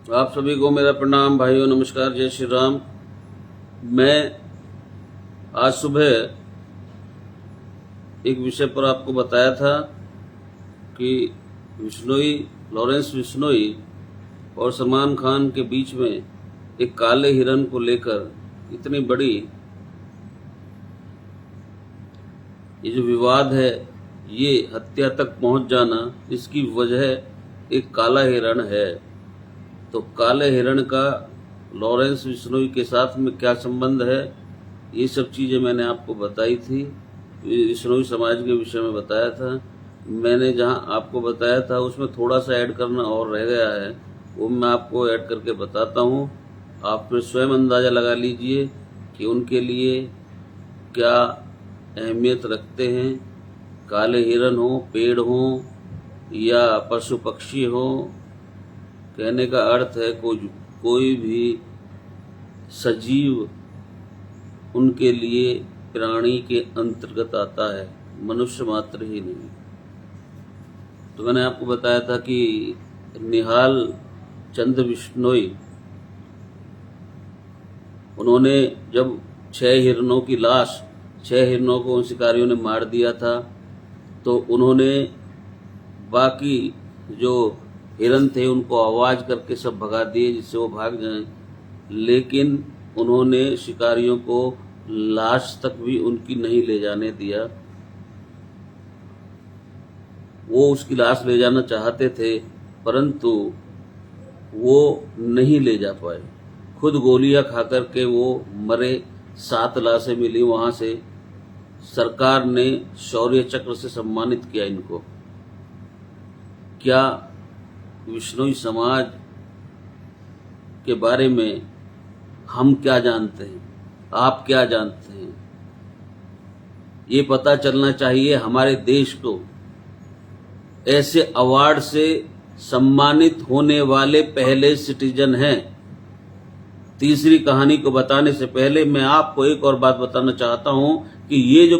आप सभी को मेरा प्रणाम। भाइयों नमस्कार, जय श्री राम। मैं आज सुबह एक विषय पर आपको बताया था कि लॉरेंस बिश्नोई और सलमान खान के बीच में एक काले हिरन को लेकर इतनी बड़ी ये जो विवाद है, ये हत्या तक पहुंच जाना, इसकी वजह एक काला हिरन है। तो काले हिरण का लॉरेंस बिश्नोई के साथ में क्या संबंध है, ये सब चीज़ें मैंने आपको बताई थी। बिश्नोई समाज के विषय में बताया था। मैंने जहां आपको बताया था उसमें थोड़ा सा ऐड करना और रह गया है, वो मैं आपको ऐड करके बताता हूँ। आप फिर स्वयं अंदाज़ा लगा लीजिए कि उनके लिए क्या अहमियत रखते हैं। काले हिरन हो, पेड़ हो या पशु पक्षी हो, कहने का अर्थ है कोई भी सजीव उनके लिए प्राणी के अंतर्गत आता है, मनुष्य मात्र ही नहीं। तो मैंने आपको बताया था कि निहाल चंद बिश्नोई, उन्होंने जब 6 हिरणों की लाश, 6 हिरणों को उन शिकारियों ने मार दिया था, तो उन्होंने बाकी जो हिरन थे उनको आवाज करके सब भगा दिए जिससे वो भाग जाएं। लेकिन उन्होंने शिकारियों को लाश तक भी उनकी नहीं ले जाने दिया। वो उसकी लाश ले जाना चाहते थे, परंतु वो नहीं ले जा पाए। खुद गोलियां खा करके वो मरे। 7 लाशें मिली वहां से। सरकार ने शौर्य चक्र से सम्मानित किया इनको। क्या बिश्नोई समाज के बारे में हम क्या जानते हैं, आप क्या जानते हैं, ये पता चलना चाहिए हमारे देश को। ऐसे अवार्ड से सम्मानित होने वाले पहले सिटीजन हैं। तीसरी कहानी को बताने से पहले मैं आपको एक और बात बताना चाहता हूं कि ये जो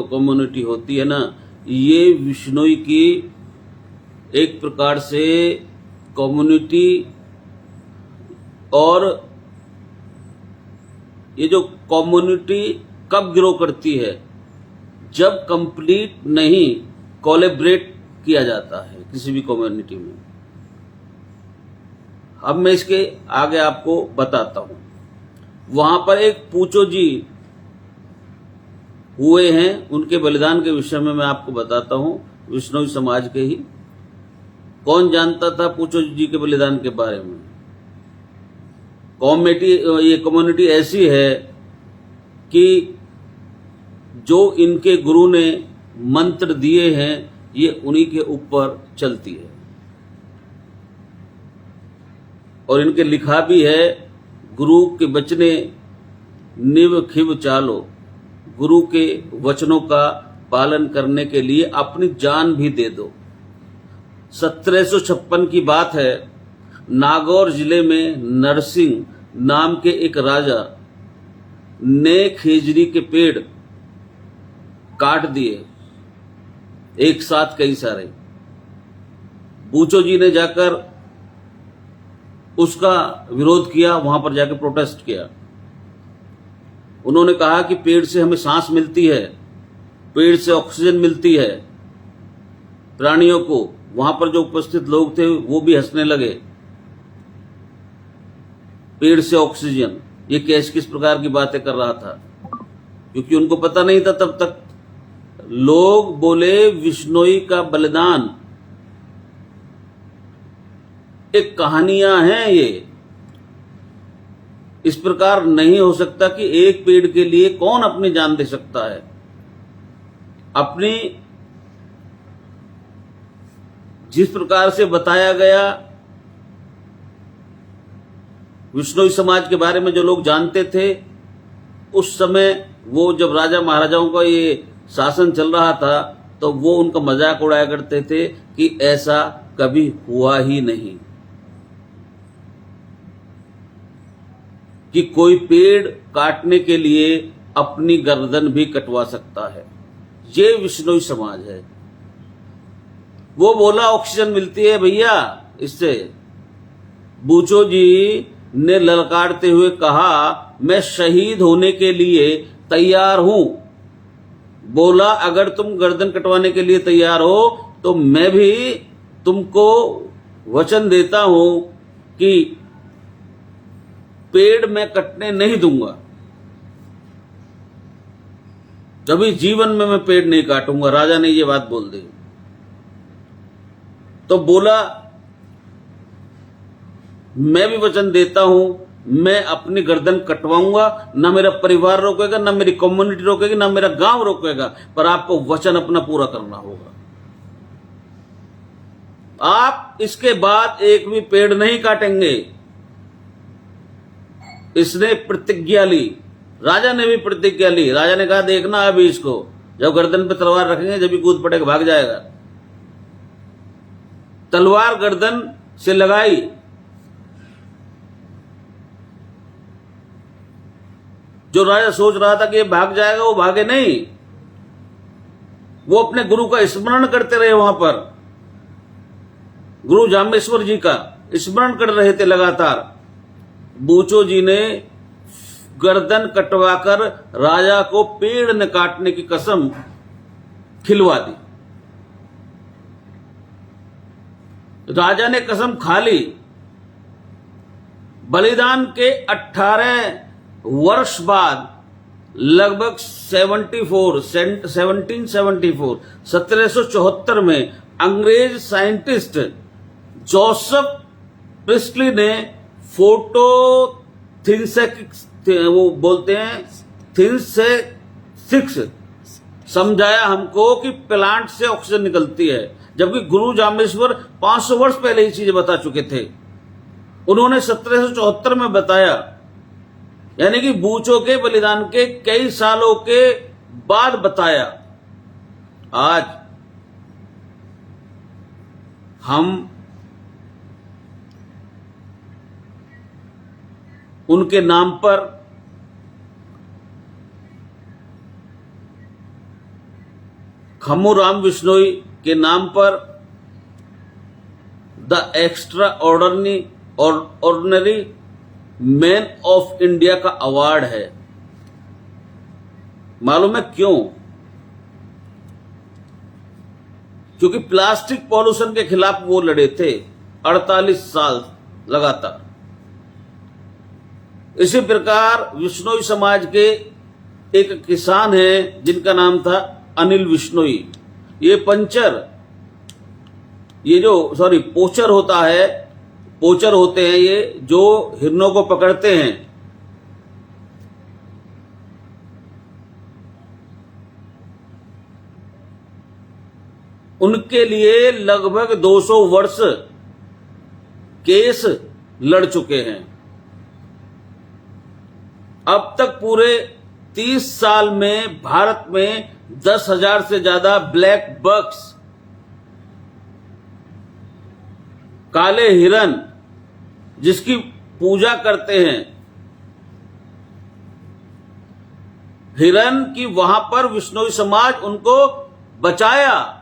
कम्युनिटी होती है ना, ये बिश्नोई की एक प्रकार से कम्युनिटी, और ये जो कम्युनिटी कब ग्रो करती है, जब कंप्लीट नहीं कोलैबोरेट किया जाता है किसी भी कम्युनिटी में। अब मैं इसके आगे आपको बताता हूं। वहां पर एक पूचो जी हुए हैं, उनके बलिदान के विषय में मैं आपको बताता हूं, बिश्नोई समाज के ही। कौन जानता था पूचो जी के बलिदान के बारे में? ये कम्युनिटी ऐसी है कि जो इनके गुरु ने मंत्र दिए हैं, ये उन्हीं के ऊपर चलती है। और इनके लिखा भी है, गुरु के बचने निव खिव चालो, गुरु के वचनों का पालन करने के लिए अपनी जान भी दे दो। 1756 की बात है। नागौर जिले में नरसिंह नाम के एक राजा ने खेजड़ी के पेड़ काट दिए, एक साथ कई सारे। पूचो जी ने जाकर उसका विरोध किया, वहां पर जाकर प्रोटेस्ट किया। उन्होंने कहा कि पेड़ से हमें सांस मिलती है, पेड़ से ऑक्सीजन मिलती है प्राणियों को। वहां पर जो उपस्थित लोग थे वो भी हंसने लगे। पेड़ से ऑक्सीजन, ये किस प्रकार की बातें कर रहा था, क्योंकि उनको पता नहीं था तब तक। लोग बोले बिश्नोई का बलिदान एक कहानियां हैं, ये इस प्रकार नहीं हो सकता कि एक पेड़ के लिए कौन अपनी जान दे सकता है। अपनी जिस प्रकार से बताया गया, बिश्नोई समाज के बारे में जो लोग जानते थे उस समय, वो जब राजा महाराजाओं का ये शासन चल रहा था, तो वो उनका मजाक उड़ाया करते थे कि ऐसा कभी हुआ ही नहीं कि कोई पेड़ काटने के लिए अपनी गर्दन भी कटवा सकता है। ये बिश्नोई समाज है। वो बोला ऑक्सीजन मिलती है भैया इससे, बूचो जी ने ललकारते हुए कहा, मैं शहीद होने के लिए तैयार हूं। बोला, अगर तुम गर्दन कटवाने के लिए तैयार हो तो मैं भी तुमको वचन देता हूं कि पेड़ मैं कटने नहीं दूंगा, कभी जीवन में मैं पेड़ नहीं काटूंगा। राजा ने ये बात बोल दी। तो बोला, मैं भी वचन देता हूं, मैं अपनी गर्दन कटवाऊंगा, ना मेरा परिवार रोकेगा, ना मेरी कम्युनिटी रोकेगी, ना मेरा गांव रोकेगा, पर आपको वचन अपना पूरा करना होगा। आप इसके बाद एक भी पेड़ नहीं काटेंगे। इसने प्रतिज्ञा ली, राजा ने भी प्रतिज्ञा ली। राजा ने कहा, देखना अभी इसको, जब गर्दन पे तलवार रखेंगे जब भी कूद पड़ेगा, भाग जाएगा। तलवार गर्दन से लगाई, जो राजा सोच रहा था कि ये भाग जाएगा, वो भागे नहीं। वो अपने गुरु का स्मरण करते रहे। वहां पर गुरु जामेश्वर जी का स्मरण कर रहे थे लगातार। बूचो जी ने गर्दन कटवाकर राजा को पेड़ न काटने की कसम खिलवा दी। राजा ने कसम खा ली। बलिदान के 18 वर्ष बाद, लगभग 1774 में अंग्रेज साइंटिस्ट जोसेफ प्रिस्टली ने वो बोलते हैं थिंसेसिक्स समझाया हमको कि प्लांट से ऑक्सीजन निकलती है, जबकि गुरु जामेश्वर 500 वर्ष पहले ये चीजें बता चुके थे। उन्होंने 1774 में बताया, यानी कि बूचो के बलिदान के कई सालों के बाद बताया। आज हम उनके नाम पर खम्मूराम बिश्नोई के नाम पर the extra ordinary man of India का अवार्ड है। मालूम है क्यों? क्योंकि प्लास्टिक पॉल्यूशन के खिलाफ वो लड़े थे 48 साल लगातार। इसी प्रकार विश्नोई समाज के एक किसान हैं जिनका नाम था अनिल विश्नोई। ये पोचर होता है, पोचर होते हैं ये, जो हिरणों को पकड़ते हैं। उनके लिए लगभग 200 वर्ष केस लड़ चुके हैं। अब तक पूरे 30 साल में भारत में 10,000 से ज्यादा ब्लैक बक्स, काले हिरन, जिसकी पूजा करते हैं, हिरन की वहां पर विश्नोई समाज उनको बचाया।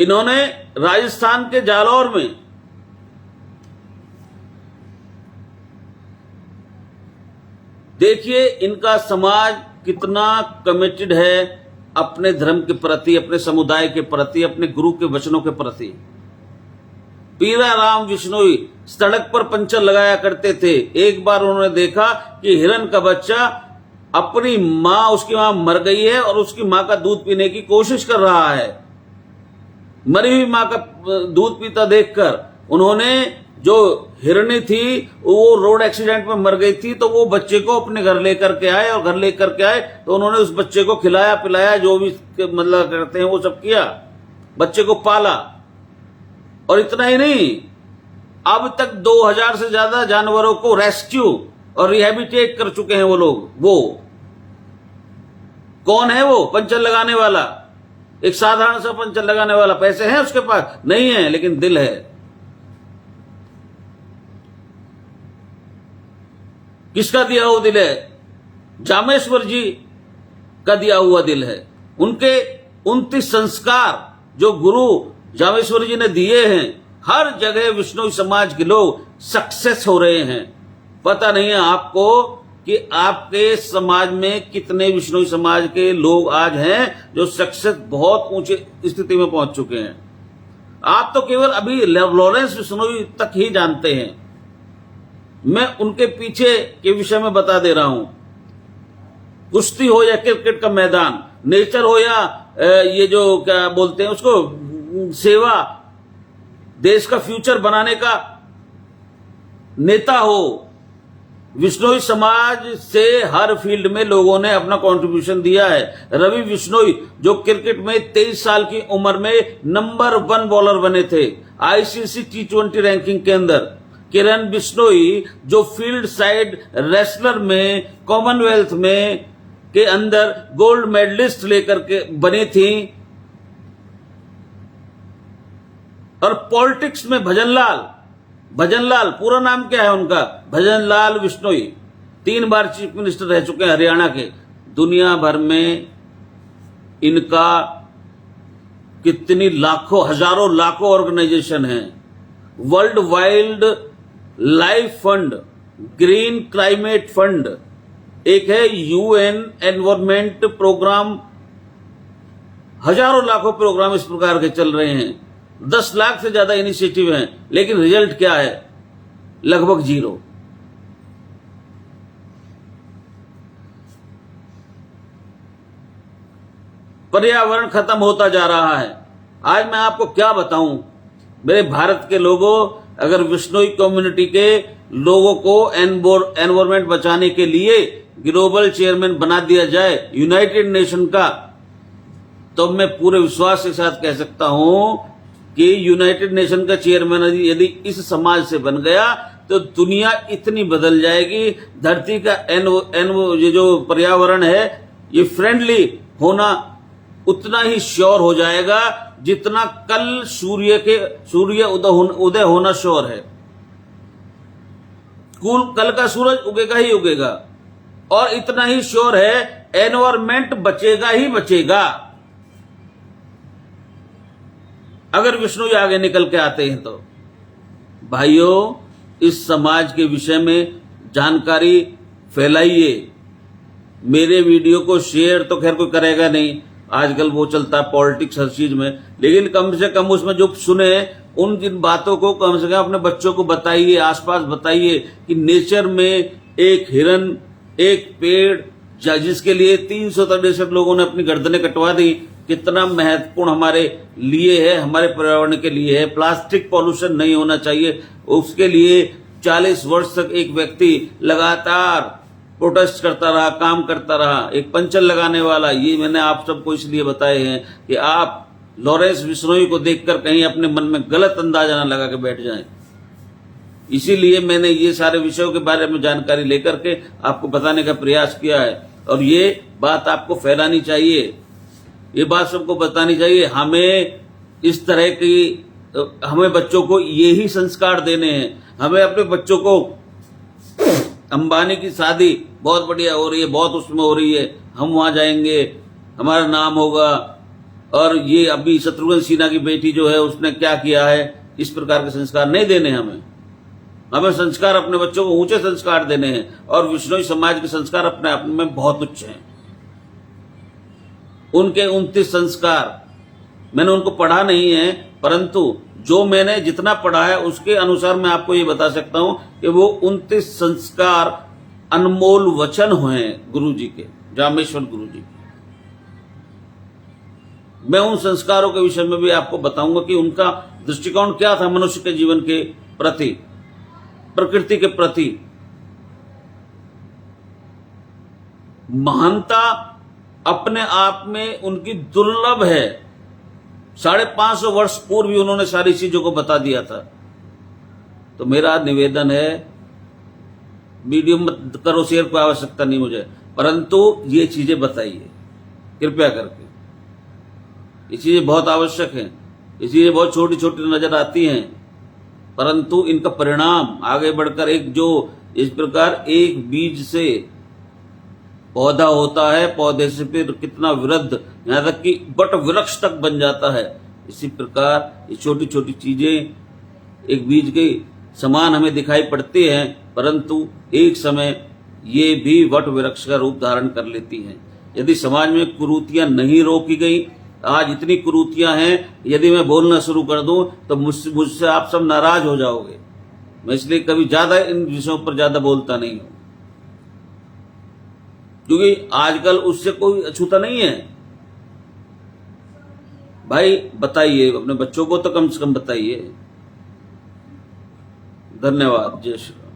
इन्होंने राजस्थान के जालौर में देखिए इनका समाज कितना कमिटेड है अपने धर्म के प्रति, अपने समुदाय के प्रति, अपने गुरु के वचनों के प्रति। पीरा राम विश्नोई सड़क पर पंचर लगाया करते थे। एक बार उन्होंने देखा कि हिरन का बच्चा अपनी मां, उसकी मां मर गई है और उसकी मां का दूध पीने की कोशिश कर रहा है। मरी हुई मां का दूध पीता देखकर उन्होंने, जो हिरनी थी वो रोड एक्सीडेंट में मर गई थी, तो वो बच्चे को अपने घर लेकर के आए, और घर लेकर के आए तो उन्होंने उस बच्चे को खिलाया पिलाया, जो भी मतलब करते हैं वो सब किया, बच्चे को पाला। और इतना ही नहीं, अब तक 2000 से ज्यादा जानवरों को रेस्क्यू और रिहेबिलिटेट कर चुके हैं वो लोग। वो कौन है? वो पंचर लगाने वाला, एक साधारण सा पंचर लगाने वाला। पैसे हैं उसके पास? नहीं है, लेकिन दिल है। किसका दिया हुआ दिल है? जामेश्वर जी का दिया हुआ दिल है। उनके 29 संस्कार जो गुरु जामेश्वर जी ने दिए हैं, हर जगह विश्नोई समाज के लोग सक्सेस हो रहे हैं। पता नहीं है आपको कि आपके समाज में कितने विश्नोई समाज के लोग आज हैं जो सक्सेस बहुत ऊंचे स्थिति में पहुंच चुके हैं। आप तो केवल अभी लॉरेंस विश्नोई तक ही जानते हैं। मैं उनके पीछे के विषय में बता दे रहा हूं। कुश्ती हो या क्रिकेट का मैदान, नेचर हो या ये जो क्या बोलते हैं उसको, सेवा, देश का फ्यूचर बनाने का नेता हो, विश्नोई समाज से हर फील्ड में लोगों ने अपना कंट्रीब्यूशन दिया है। रवि बिश्नोई जो क्रिकेट में 23 साल की उम्र में नंबर 1 बॉलर बने थे आईसीसी T20 रैंकिंग के अंदर। किरण बिश्नोई जो फील्ड साइड रेसलर में कॉमनवेल्थ में के अंदर गोल्ड मेडलिस्ट लेकर के बनी थी। और पॉलिटिक्स में भजनलाल पूरा नाम क्या है उनका, भजनलाल बिश्नोई, 3 बार चीफ मिनिस्टर रह चुके हैं हरियाणा के। दुनिया भर में इनका कितनी लाखों, हजारों लाखों ऑर्गेनाइजेशन हैं। World wild life fund, green climate fund, एक है यूएन एनवायरमेंट प्रोग्राम, हजारों लाखों प्रोग्राम इस प्रकार के चल रहे हैं। 10 लाख से ज्यादा इनिशिएटिव हैं, लेकिन रिजल्ट क्या है? लगभग 0। पर्यावरण खत्म होता जा रहा है। आज मैं आपको क्या बताऊं मेरे भारत के लोगों, अगर विश्नोई कम्युनिटी के लोगों को एनवायरमेंट बचाने के लिए ग्लोबल चेयरमैन बना दिया जाए यूनाइटेड नेशन का, तो मैं पूरे विश्वास के साथ कह सकता हूं कि यूनाइटेड नेशन का चेयरमैन यदि इस समाज से बन गया तो दुनिया इतनी बदल जाएगी। धरती का ये जो पर्यावरण है ये फ्रेंडली होना उतना ही श्योर हो जाएगा जितना कल सूर्य उदय होना श्योर है। कल का सूरज उगेगा ही उगेगा, और इतना ही श्योर है एनवायरमेंट बचेगा ही बचेगा अगर विश्नोई आगे निकल के आते हैं तो। भाइयों, इस समाज के विषय में जानकारी फैलाइए। मेरे वीडियो को शेयर तो खैर कोई करेगा नहीं, आजकल वो चलता है पॉलिटिक्स हर चीज में, लेकिन कम से कम उसमें जो सुने उन जिन बातों को कम से कम अपने बच्चों को बताइए, आसपास बताइए कि नेचर में एक हिरन, एक पेड़, जिसके लिए 363 लोगों ने अपनी गर्दनें कटवा दी, कितना महत्वपूर्ण हमारे लिए है, हमारे पर्यावरण के लिए है। प्लास्टिक पॉल्यूशन नहीं होना चाहिए, उसके लिए 40 वर्ष तक एक व्यक्ति लगातार प्रोटेस्ट करता रहा, काम करता रहा, एक पंचर लगाने वाला। ये मैंने आप सबको इसलिए बताए हैं कि आप लॉरेंस बिश्नोई को देखकर कहीं अपने मन में गलत अंदाजा न लगा के बैठ जाएं। इसीलिए मैंने ये सारे विषयों के बारे में जानकारी लेकर के आपको बताने का प्रयास किया है, और ये बात आपको फैलानी चाहिए, ये बात सबको बतानी चाहिए। हमें इस तरह की, हमें बच्चों को यही संस्कार देने हैं। हमें अपने बच्चों को, अंबानी की शादी बहुत बढ़िया हो रही है, बहुत उसमें हो रही है, हम वहां जाएंगे, हमारा नाम होगा, और ये अभी शत्रुघ्न सिन्हा की बेटी जो है उसने क्या किया है, इस प्रकार के संस्कार नहीं देने। हमें संस्कार अपने बच्चों को ऊंचे संस्कार देने हैं, और विश्नोई समाज के संस्कार अपने आप में बहुत उच्च हैं। उनके 29 संस्कार मैंने उनको पढ़ा नहीं है, परंतु जो मैंने जितना पढ़ा है उसके अनुसार मैं आपको ये बता सकता हूं कि वो 29 संस्कार अनमोल वचन हुए गुरु जी के, जामेश्वर गुरु जी के। मैं उन संस्कारों के विषय में भी आपको बताऊंगा कि उनका दृष्टिकोण क्या था मनुष्य के जीवन के प्रति, प्रकृति के प्रति। महानता अपने आप में उनकी दुर्लभ है। 550 वर्ष पूर्व भी उन्होंने सारी चीजों को बता दिया था। तो मेरा निवेदन है, वीडियो मत करो शेयर, कोई आवश्यकता नहीं मुझे, परंतु ये चीजें बताइए कृपया करके। ये चीजें बहुत आवश्यक हैं, ये चीजें बहुत छोटी छोटी नजर आती हैं, परंतु इनका परिणाम आगे बढ़कर एक जो इस प्रकार एक बीज से पौधा होता है, पौधे से फिर कितना वृद्ध, यहां तक कि बट वृक्ष तक बन जाता है। इसी प्रकार ये छोटी छोटी चीजें एक बीज के समान हमें दिखाई पड़ते हैं, परंतु एक समय ये भी वट वृक्ष का रूप धारण कर लेती हैं। यदि समाज में कुरीतियां नहीं रोकी गई, आज इतनी कुरीतियां हैं, यदि मैं बोलना शुरू कर दूं तो मुझसे आप सब नाराज हो जाओगे। मैं इसलिए कभी ज्यादा इन विषयों पर ज्यादा बोलता नहीं हूं, क्योंकि आजकल उससे कोई अछूता नहीं है। भाई बताइए, अपने बच्चों को तो कम से कम बताइए। धन्यवाद। जय श्री राम।